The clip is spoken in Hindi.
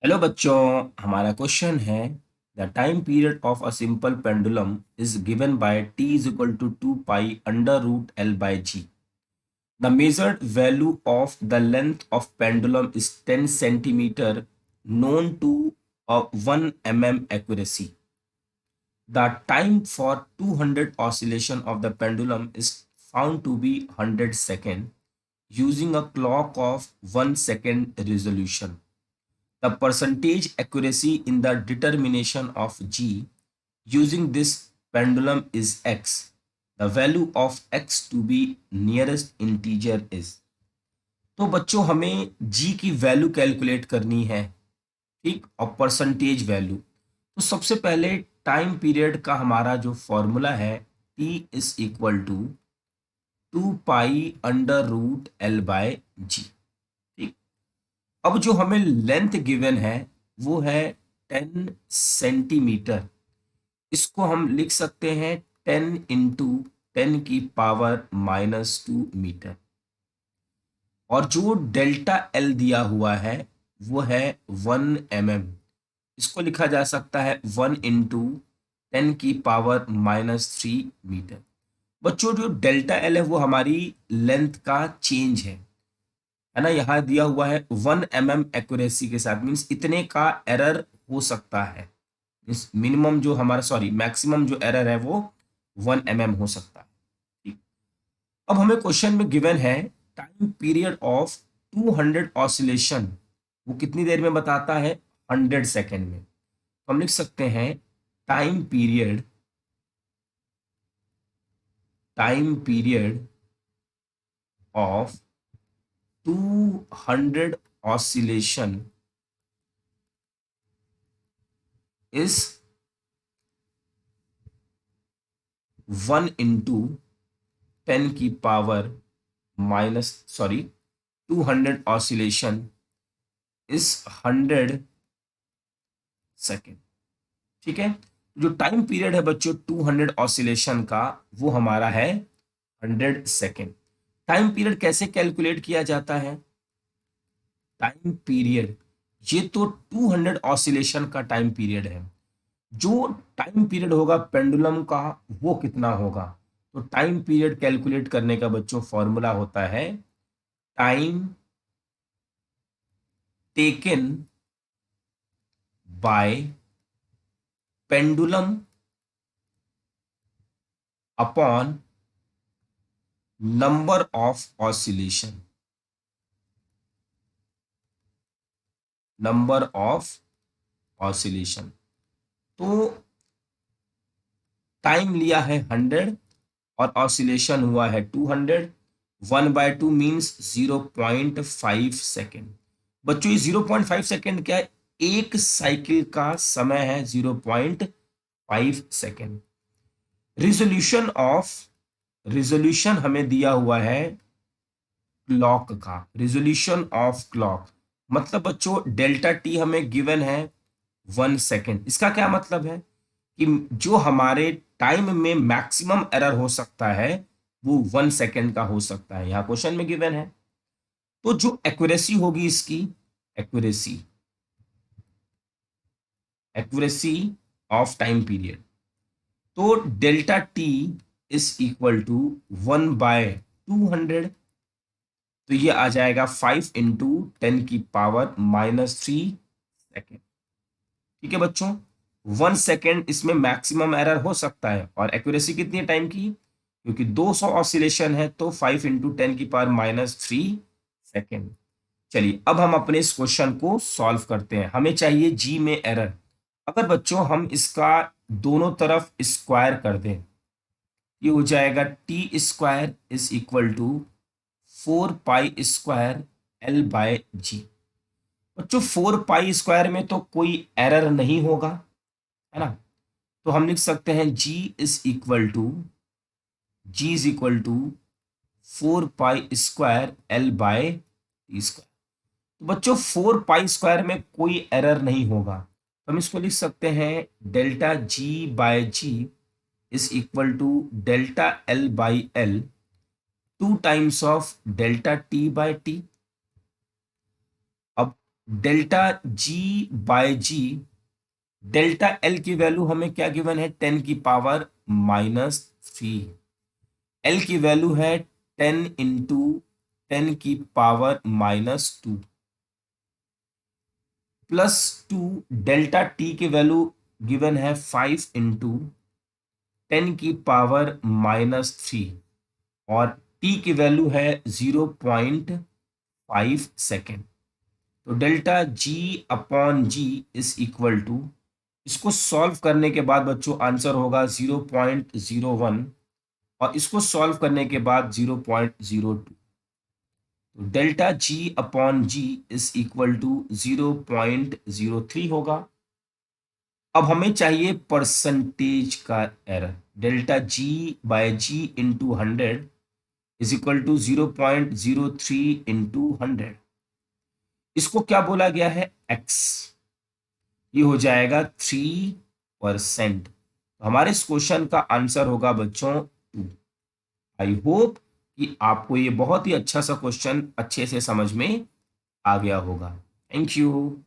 हेलो बच्चों, हमारा क्वेश्चन है the time period of a simple pendulum is given by t is equal to 2 pi under root l by g. The measured value of the length of pendulum is 10 centimetre known to 1 mm accuracy. The time for 200 oscillation of the pendulum is found to be 100 seconds using a clock of 1 second resolution. The percentage accuracy in the determination of G using this pendulum is x. The value of x to be nearest integer is. तो बच्चों हमें G की वैल्यू कैलकुलेट करनी है, ठीक, और परसेंटेज वैल्यू। तो सबसे पहले टाइम पीरियड का हमारा जो फॉर्मूला है T is equal to 2 pi under root L by g. ठीक, अब जो हमें लेंथ गिवन है वो है 10 सेंटीमीटर। इसको हम लिख सकते हैं 10 इंटू 10 की पावर -2 मीटर। और जो डेल्टा एल दिया हुआ है वो है 1 mm। इसको लिखा जा सकता है 1 इंटू 10 की पावर -3 मीटर। बच्चों जो डेल्टा एल है वो हमारी लेंथ का चेंज है ना। यहाँ दिया हुआ है 1 mm एक्यूरेसी के साथ, मीन्स इतने का एरर हो सकता है। मीन्स मिनिमम जो हमारा मैक्सिमम जो एरर है वो 1 mm हो सकता है। ठीक, अब हमें क्वेश्चन में गिवन है टाइम पीरियड ऑफ 200 ऑसिलेशन, वो कितनी देर में बताता है, 100 सेकेंड में। तो हम लिख सकते हैं time period of 200 oscillation is 1 into 10 की पावर 200 oscillation is 100 सेकेंड। ठीक है, जो टाइम पीरियड है बच्चों 200 ऑसिलेशन का वो हमारा है 100 सेकेंड। टाइम पीरियड कैसे कैलकुलेट किया जाता है? टाइम पीरियड, ये तो 200 ऑसिलेशन का टाइम पीरियड है। जो टाइम पीरियड होगा पेंडुलम का वो कितना होगा? तो टाइम पीरियड कैलकुलेट करने का बच्चों फॉर्मूला होता है time taken by pendulum upon number of oscillation. Number of oscillation, तो टाइम लिया है 100 और ऑसिलेशन हुआ है 200। 1/2 मीन्स 0.5 सेकेंड। बच्चों ये 0.5 सेकेंड क्या है? एक साइकिल का समय है 0.5 सेकेंड। रिजोल्यूशन हमें दिया हुआ है क्लॉक का, रिजोल्यूशन ऑफ क्लॉक। मतलब बच्चों डेल्टा टी हमें गिवन है 1 सेकेंड। इसका क्या मतलब है कि जो हमारे टाइम में मैक्सिमम एरर हो सकता है वो 1 सेकेंड का हो सकता है, यहाँ क्वेश्चन में गिवन है। तो जो एक्यूरेसी होगी इसकी, accuracy accuracy of time period, तो delta T is equal to 1/200। तो ये आ जाएगा 5 इंटू 10 की पावर -3 सेकेंड। ठीक है बच्चों, 1 सेकेंड इसमें मैक्सिमम एरर हो सकता है। और एक्यूरेसी कितनी है टाइम की? क्योंकि 200 ऑसिलेशन है तो 5 इंटू 10 की पावर -3 सेकेंड। चलिए अब हम अपने इस क्वेश्चन को सॉल्व करते हैं। हमें चाहिए जी में एरर। अगर बच्चों हम इसका दोनों तरफ स्क्वायर कर दें, ये हो जाएगा T square is equal to 4 pi square L by g. बच्चों 4 पाई स्क्वायर में तो कोई एरर नहीं होगा, है ना। तो हम लिख सकते हैं g is equal to 4 pi square L by T square. तो बच्चों 4 पाई स्क्वायर में कोई एरर नहीं होगा, तो हम इसको लिख सकते हैं delta g by g is equal to delta l by l 2 times of delta t by t. अब delta g by g, delta l की वैल्यू हमें क्या गिवन है, 10⁻³ एल की वैल्यू है 10 × 10⁻⁻² +2 डेल्टा टी की वैल्यू गिवन है 5 × 10⁻³ और टी की वैल्यू है 0.5 सेकेंड। तो delta g upon g is equal to, इसको सॉल्व करने के बाद बच्चों आंसर होगा 0.01 और इसको सॉल्व करने के बाद 0.02। तो delta g upon g is equal to 0.03 होगा। अब हमें चाहिए परसेंटेज का error. Delta g by g into 100 is equal to 0.03 into 100। इसको क्या बोला गया है, एक्स। ये हो जाएगा 3%। तो हमारे इस क्वेश्चन का आंसर होगा बच्चों 2। आई होप कि आपको ये बहुत ही अच्छा सा क्वेश्चन अच्छे से समझ में आ गया होगा। Thank you.